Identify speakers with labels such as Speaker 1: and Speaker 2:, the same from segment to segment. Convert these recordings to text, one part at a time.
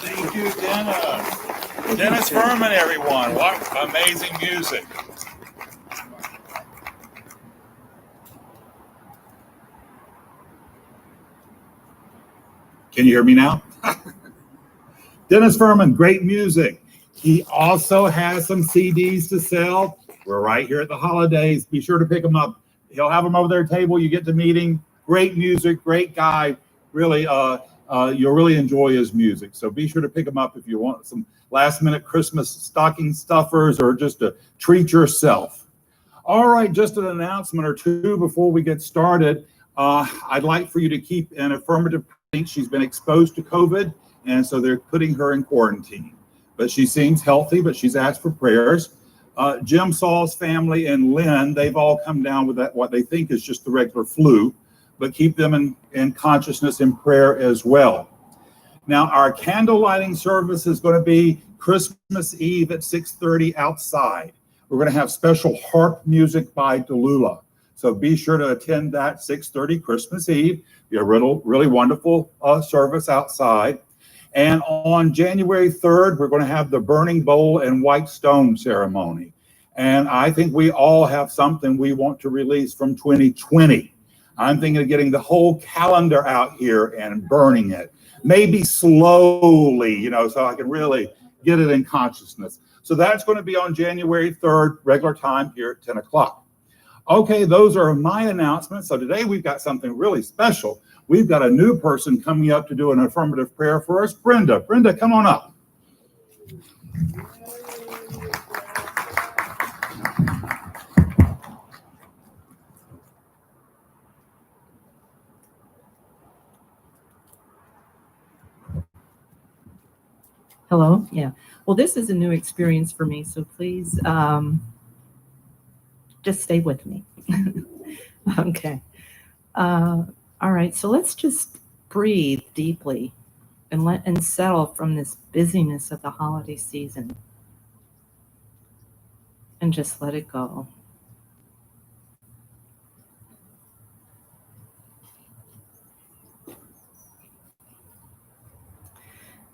Speaker 1: Thank you, Dennis. Dennis Furman, everyone. What amazing music. Can you hear me now? Dennis Furman, great music. He also has some CDs to sell. We're right here at the holidays. Be sure to pick them up. He'll have them over their table. You get to meet him. Great music, great guy. Really, you'll really enjoy his music. So be sure to pick him up if you want some last-minute Christmas stocking stuffers or just to treat yourself. All right, just an announcement or two before we get started. I'd like for you to keep an affirmative. She's been exposed to COVID, and so they're putting her in quarantine. But she seems healthy, but she's asked for prayers. Jim Saul's family and Lynn, they've all come down with that, what they think is just the regular flu, but keep them in consciousness and prayer as well. Now, our candle lighting service is going to be Christmas Eve at 6:30 outside. We're going to have special harp music by Delula. So be sure to attend that 6:30 Christmas Eve. Be a really wonderful service outside. And on January 3rd, we're going to have the Burning Bowl and White Stone ceremony. And I think we all have something we want to release from 2020. I'm thinking of getting the whole calendar out here and burning it. Maybe slowly, so I can really get it in consciousness. So that's going to be on January 3rd, regular time here at 10 o'clock. Okay, those are my announcements. So today we've got something really special. we've got a new person coming up to do an affirmative prayer for us, Brenda. Brenda, come on up.
Speaker 2: Hello? Yeah. Well, this is a new experience for me, so please just stay with me. Okay. All right, so let's just breathe deeply and settle from this busyness of the holiday season and just let it go.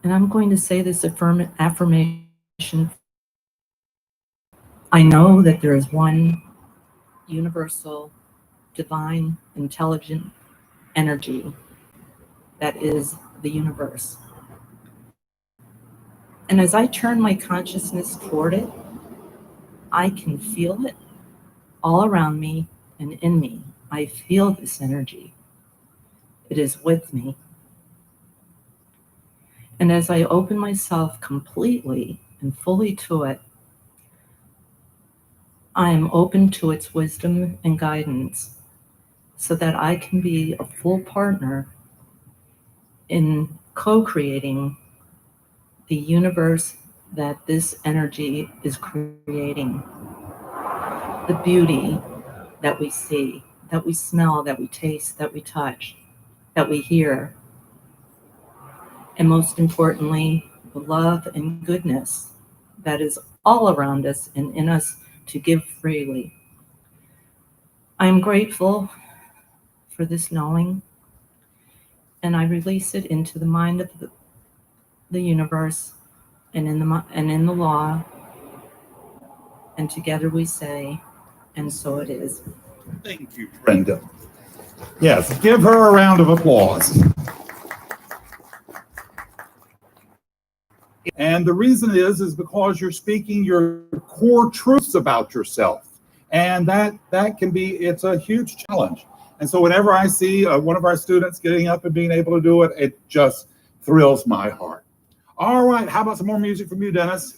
Speaker 2: And I'm going to say this affirmation. I know that there is one universal, divine, intelligent energy that is the universe. And as I turn my consciousness toward it, I can feel it all around me and in me. I feel this energy. It is with me. And as I open myself completely and fully to it, I am open to its wisdom and guidance so that I can be a full partner in co-creating the universe that this energy is creating. The beauty that we see, that we smell, that we taste, that we touch, that we hear. And most importantly, the love and goodness that is all around us and in us to give freely. I am grateful for this knowing, and I release it into the mind of the universe and in the law, and together we say, and so it is.
Speaker 1: Thank you, Brenda. Yes, give her a round of applause. And the reason is because you're speaking your core truths about yourself. And that can be, it's a huge challenge. And so whenever I see one of our students getting up and being able to do it, it just thrills my heart. All right, how about some more music from you, Dennis?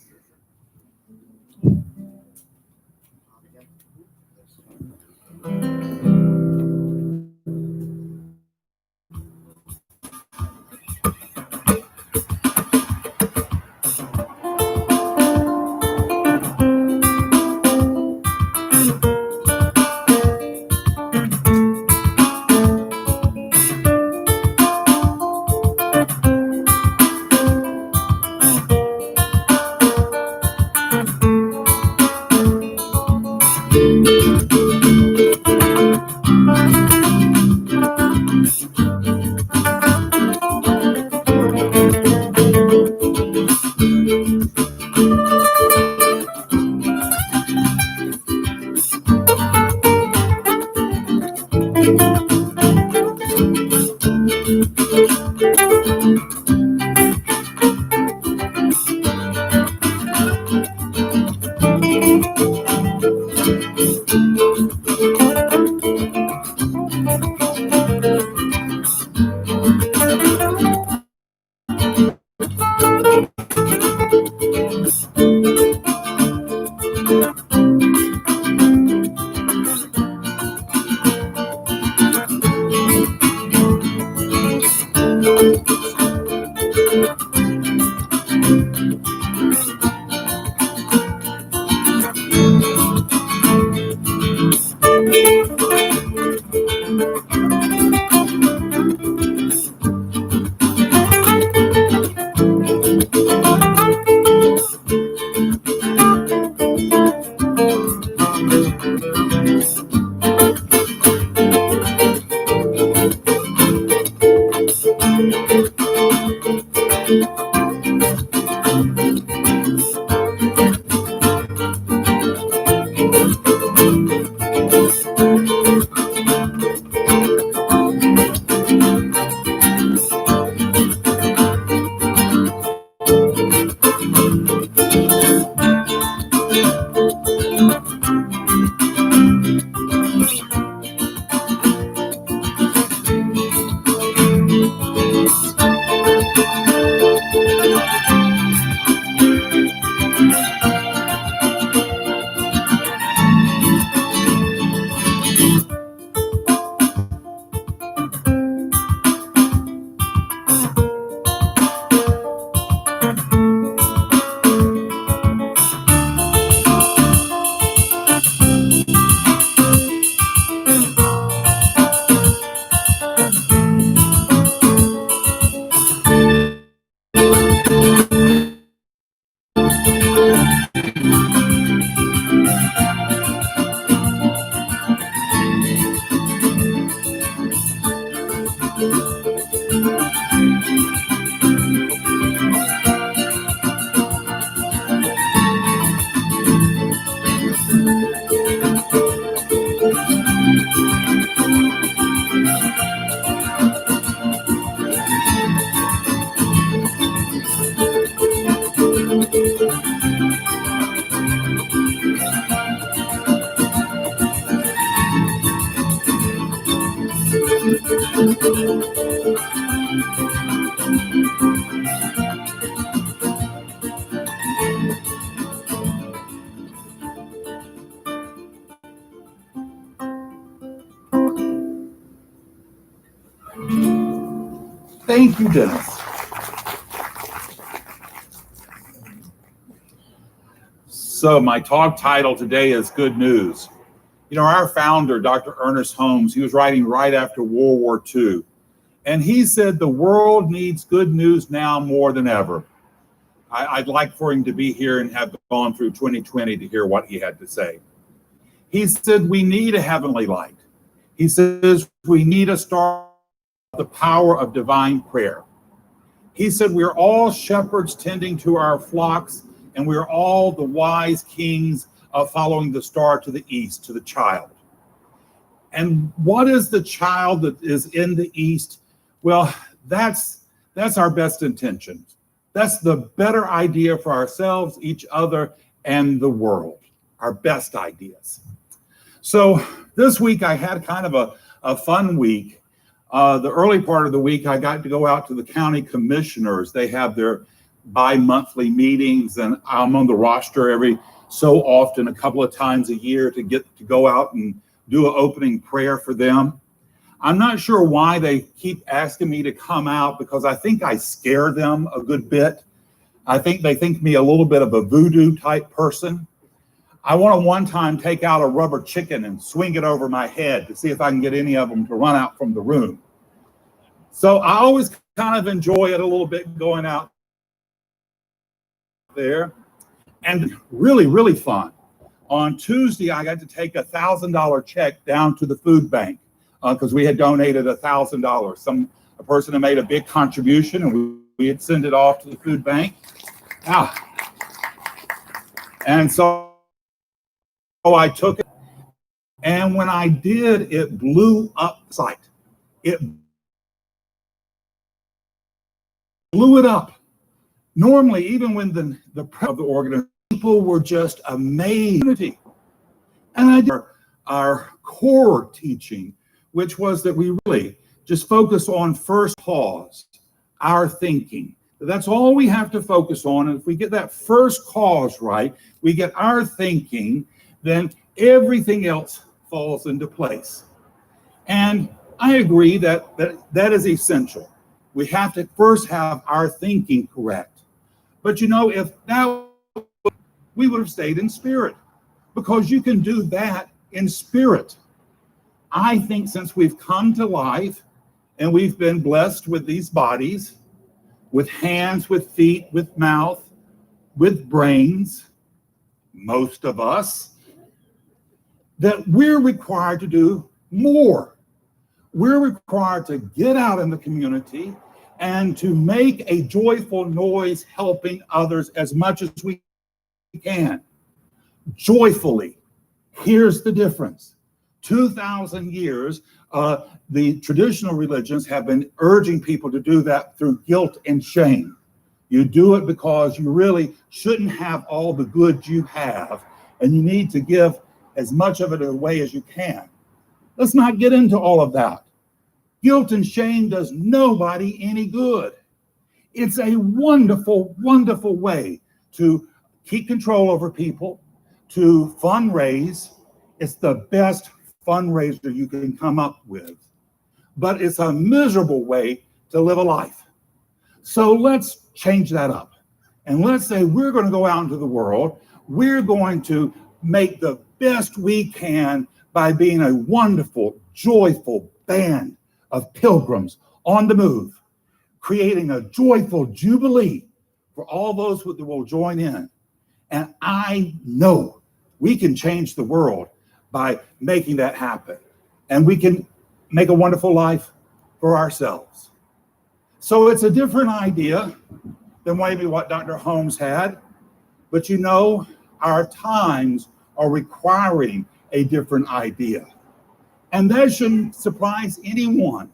Speaker 1: Thank you, Dennis. So my talk title today is Good News. You know, our founder, Dr. Ernest Holmes, he was writing right after World War II. And he said the world needs good news now more than ever. I'd like for him to be here and have gone through 2020 to hear what he had to say. He said we need a heavenly light. He says we need a star, the power of divine prayer. He said we're all shepherds tending to our flocks, and we're all the wise kings of following the star to the east, to the child. And what is the child that is in the east? Well, that's our best intentions. That's the better idea for ourselves, each other, and the world, our best ideas. So this week I had kind of a fun week. The early part of the week, I got to go out to the county commissioners. They have their bi-monthly meetings, and I'm on the roster every so often, a couple of times a year, to get to go out and do an opening prayer for them. I'm not sure why they keep asking me to come out, because I think I scare them a good bit. I think they think me a little bit of a voodoo type person. I want to one time take out a rubber chicken and swing it over my head to see if I can get any of them to run out from the room. So I always kind of enjoy it a little bit going out there. And really, really fun. On Tuesday, I got to take a $1,000 check down to the food bank because we had donated $1,000. A person had made a big contribution, and we had sent it off to the food bank. And so I took it, and when I did, it blew up the site. It blew it up. Normally, even when the prep of the organization, people were just amazed. And I did our core teaching, which was that we really just focus on first cause, our thinking. That's all we have to focus on. And if we get that first cause right, we get our thinking, then everything else falls into place. And I agree that is essential. We have to first have our thinking correct. But you know, if that, we would have stayed in spirit, because you can do that in spirit. I think since we've come to life and we've been blessed with these bodies, with hands, with feet, with mouth, with brains, most of us, that we're required to do more. We're required to get out in the community and to make a joyful noise helping others as much as we can. Joyfully. Here's the difference. 2,000 years, the traditional religions have been urging people to do that through guilt and shame. You do it because you really shouldn't have all the good you have, and you need to give as much of it away as you can. Let's not get into all of that. Guilt and shame does nobody any good. It's a wonderful, wonderful way to keep control over people, to fundraise. It's the best fundraiser you can come up with. But it's a miserable way to live a life. So let's change that up. And let's say we're going to go out into the world. We're going to make the best we can by being a wonderful, joyful band of pilgrims on the move, creating a joyful jubilee for all those that will join in. And I know we can change the world by making that happen. And we can make a wonderful life for ourselves. So it's a different idea than maybe what Dr. Holmes had. But you know, our times are requiring a different idea. And that shouldn't surprise anyone.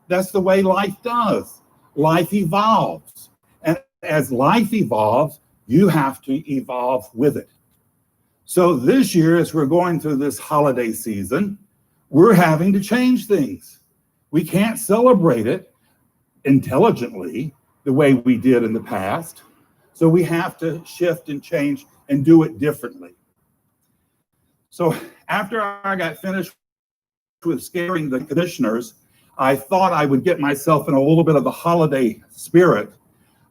Speaker 1: That's the way life does. Life evolves. And as life evolves, you have to evolve with it. So this year, as we're going through this holiday season, we're having to change things. We can't celebrate it intelligently the way we did in the past. So we have to shift and change and do it differently. So after I got finished with scaring the commissioners, I thought I would get myself in a little bit of the holiday spirit.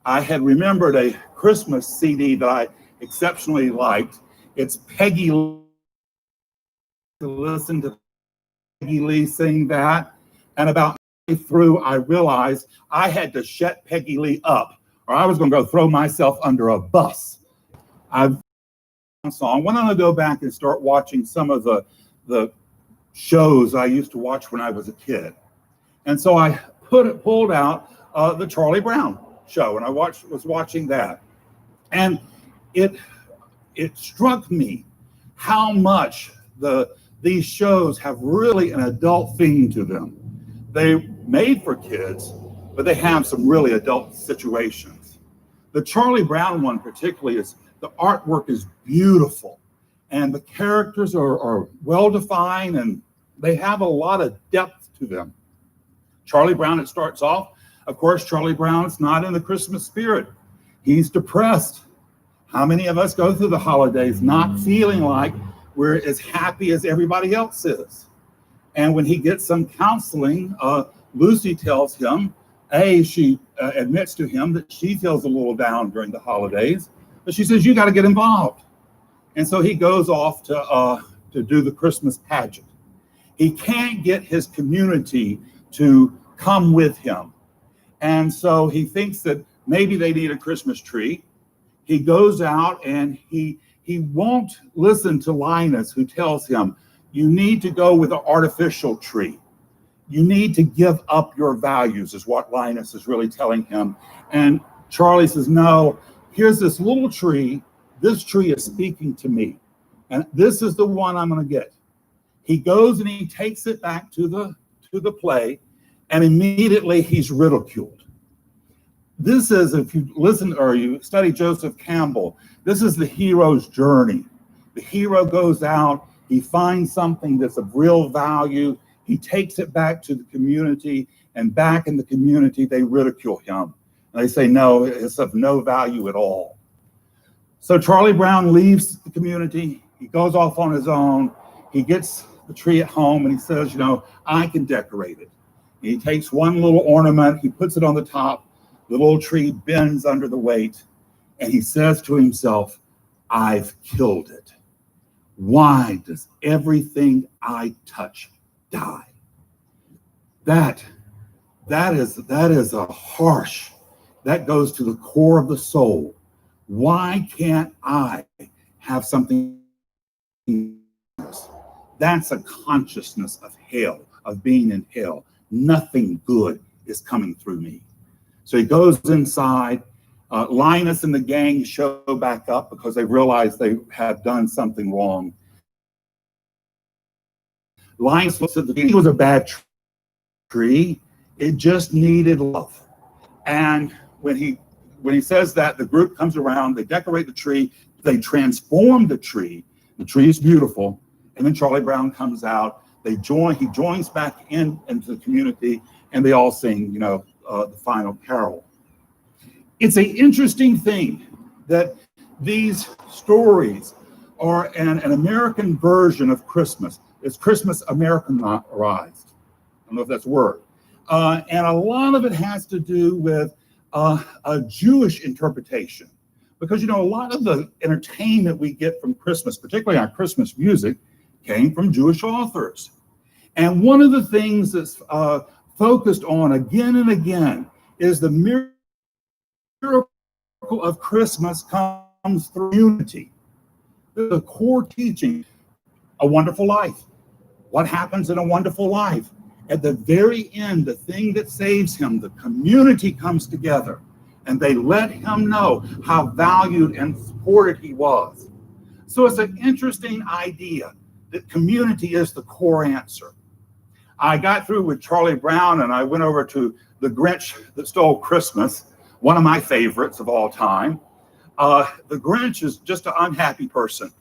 Speaker 1: I had remembered a Christmas CD that I exceptionally liked. It's Peggy Lee. To listen to Peggy Lee sing that, and about through, I realized I had to shut Peggy Lee up, or I was going to go throw myself under a bus. I've song. Why don't I go back and start watching some of the shows I used to watch when I was a kid? And so I pulled out the Charlie Brown show, and I was watching that, and it struck me how much these shows have really an adult theme to them. They're made for kids, but they have some really adult situations. The Charlie Brown one particularly is the artwork is beautiful, and the characters are well defined, and they have a lot of depth to them. Charlie Brown, it starts off, of course, Charlie Brown's not in the Christmas spirit. He's depressed. How many of us go through the holidays not feeling like we're as happy as everybody else is? And when he gets some counseling, Lucy tells him, she admits to him that she feels a little down during the holidays, but she says, you got to get involved. And so he goes off to do the Christmas pageant. He can't get his community to come with him. And so he thinks that maybe they need a Christmas tree. He goes out and he won't listen to Linus, who tells him, you need to go with an artificial tree. You need to give up your values, is what Linus is really telling him. And Charlie says, no, here's this little tree. This tree is speaking to me. And this is the one I'm going to get. He goes and he takes it back to the play, and immediately he's ridiculed. This is, if you listen or you study Joseph Campbell, this is the hero's journey. The hero goes out, he finds something that's of real value, he takes it back to the community, and back in the community, they ridicule him. And they say, no, it's of no value at all. So Charlie Brown leaves the community, he goes off on his own, he gets the tree at home, and he says, I can decorate it. And he takes one little ornament, he puts it on the top, the little tree bends under the weight, and he says to himself, I've killed it. Why does everything I touch die? That is a harsh, that goes to the core of the soul. Why can't I have something? That's a consciousness of hell, of being in hell. Nothing good is coming through me. So he goes inside. Linus and the gang show back up because they realize they have done something wrong. Linus looks at the tree. It was a bad tree. It just needed love. And when he says that, the group comes around, they decorate the tree, they transform the tree. The tree is beautiful. And then Charlie Brown comes out. He joins back into the community, and they all sing, the final carol. It's an interesting thing that these stories are an American version of Christmas. It's Christmas Americanized. I don't know if that's a word. And a lot of it has to do with a Jewish interpretation. Because, a lot of the entertainment we get from Christmas, particularly our Christmas music, came from Jewish authors. And one of the things that's focused on again and again is the miracle of Christmas comes through unity. The core teaching, a wonderful life. What happens in a wonderful life? At the very end, the thing that saves him, the community comes together, and they let him know how valued and supported he was. So it's an interesting idea that community is the core answer. I got through with Charlie Brown, and I went over to The Grinch That Stole Christmas, one of my favorites of all time. The Grinch is just an unhappy person.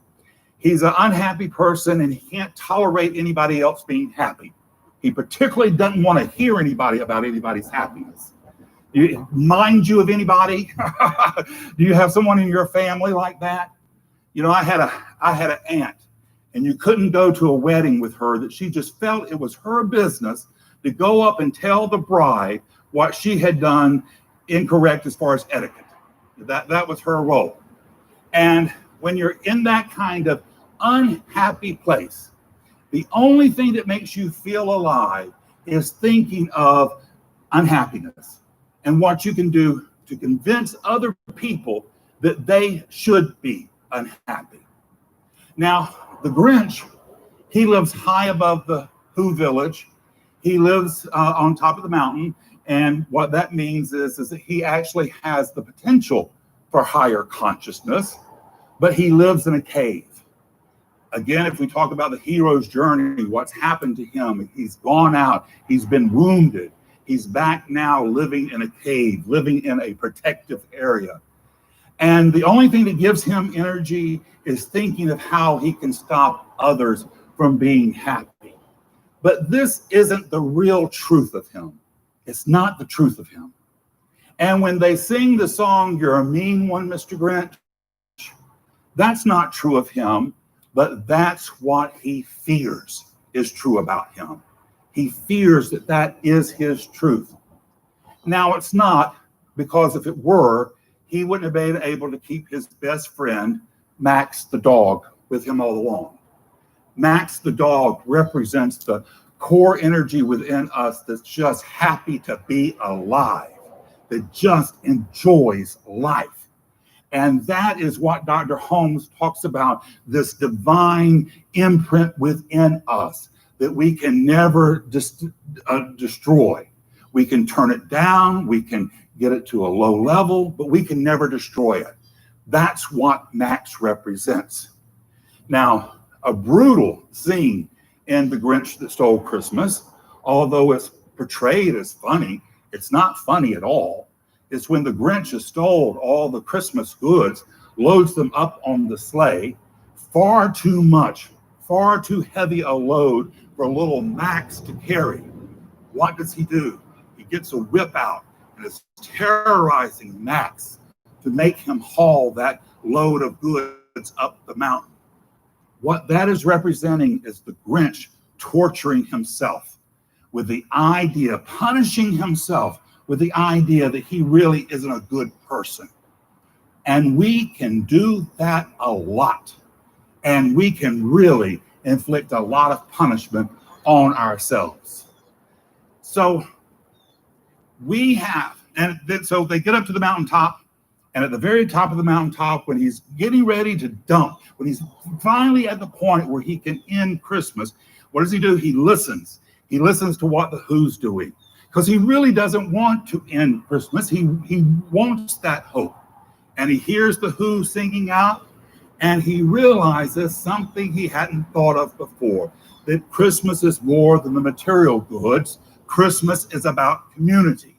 Speaker 1: He's an unhappy person, and he can't tolerate anybody else being happy. He particularly doesn't want to hear anybody about anybody's happiness. Mind you of anybody? Do you have someone in your family like that? You know, I had an aunt, and you couldn't go to a wedding with her that she just felt it was her business to go up and tell the bride what she had done incorrect as far as etiquette. That was her role. And when you're in that kind of unhappy place, the only thing that makes you feel alive is thinking of unhappiness and what you can do to convince other people that they should be unhappy. Now, the Grinch, he lives high above the Who village. He lives on top of the mountain. And what that means is that he actually has the potential for higher consciousness, but he lives in a cave. Again, if we talk about the hero's journey, what's happened to him, he's gone out, he's been wounded, he's back now living in a cave, living in a protective area. And the only thing that gives him energy is thinking of how he can stop others from being happy. But this isn't the real truth of him. It's not the truth of him. And when they sing the song, "You're a Mean One, Mr. Grinch," that's not true of him, but that's what he fears is true about him. He fears that that is his truth. Now, it's not, because if it were, he wouldn't have been able to keep his best friend, Max the dog, with him all along. Max the dog represents the core energy within us that's just happy to be alive, that just enjoys life. And that is what Dr. Holmes talks about, this divine imprint within us that we can never destroy. We can turn it down, we can get it to a low level, but we can never destroy it. That's what Max represents. Now, a brutal scene in The Grinch That Stole Christmas, although it's portrayed as funny, it's not funny at all. It's when the Grinch has stole all the Christmas goods, loads them up on the sleigh, far too much, far too heavy a load for little Max to carry. What does he do? He gets a whip out and is terrorizing Max to make him haul that load of goods up the mountain. What that is representing is the Grinch torturing himself with the idea, punishing himself with the idea that he really isn't a good person. And we can do that a lot. And we can really inflict a lot of punishment on ourselves. So we have, and then, so they get up to the mountaintop, and at the very top of the mountaintop, when he's getting ready to dump, when he's finally at the point where he can end Christmas, what does he do? He listens. He listens to what the Who's doing, because he really doesn't want to end Christmas. He wants that hope. And he hears the Who singing out, and he realizes something he hadn't thought of before, that Christmas is more than the material goods. Christmas is about community.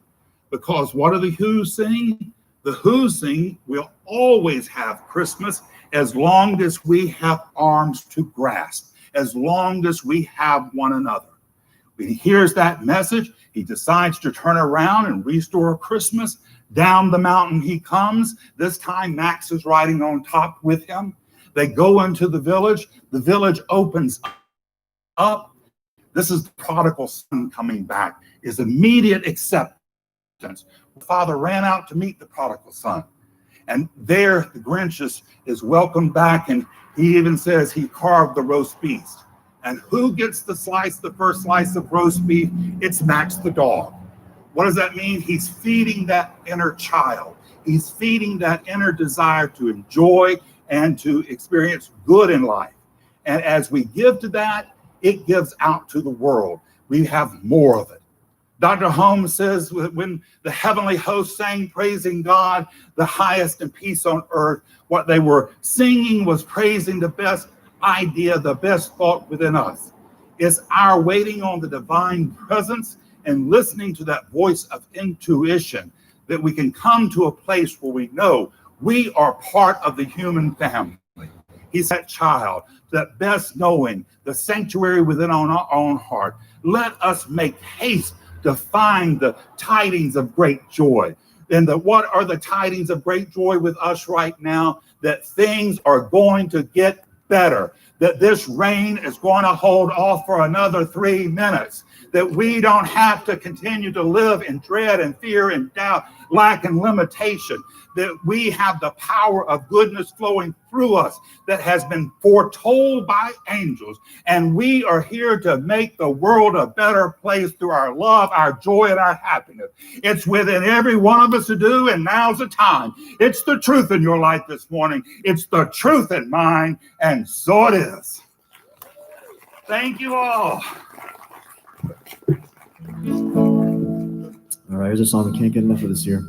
Speaker 1: Because what do the Who sing? The Who sing, we'll always have Christmas as long as we have arms to grasp, as long as we have one another. When he hears that message, he decides to turn around and restore Christmas. Down the mountain he comes. This time Max is riding on top with him. They go into the village. The village opens up. This is the prodigal son coming back, is immediate acceptance. The father ran out to meet the prodigal son. And there the Grinch is welcomed back, and he even says he carved the roast beast. And who gets the first slice of roast beef? It's Max the dog. What does that mean? He's feeding that inner child. He's feeding that inner desire to enjoy and to experience good in life. And as we give to that, it gives out to the world. We have more of it. Dr. Holmes says that when the heavenly host sang praising God, the highest and peace on earth, what they were singing was praising the best idea, the best thought within us. It's our waiting on the divine presence and listening to that voice of intuition that we can come to a place where we know we are part of the human family. He's that child, that best knowing, the sanctuary within our own heart, Let us make haste to find the tidings of great joy. And what are the tidings of great joy with us right now? That things are going to get better, that this rain is going to hold off for another 3 minutes, that we don't have to continue to live in dread and fear and doubt, lack and limitation, that we have the power of goodness flowing through us that has been foretold by angels. And we are here to make the world a better place through our love, our joy, and our happiness. It's within every one of us to do, and now's the time. It's the truth in your life this morning. It's the truth in mine, and so it is. Thank you all.
Speaker 3: All right, here's a song we can't get enough of this year.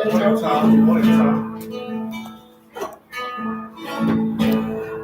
Speaker 4: One at a time.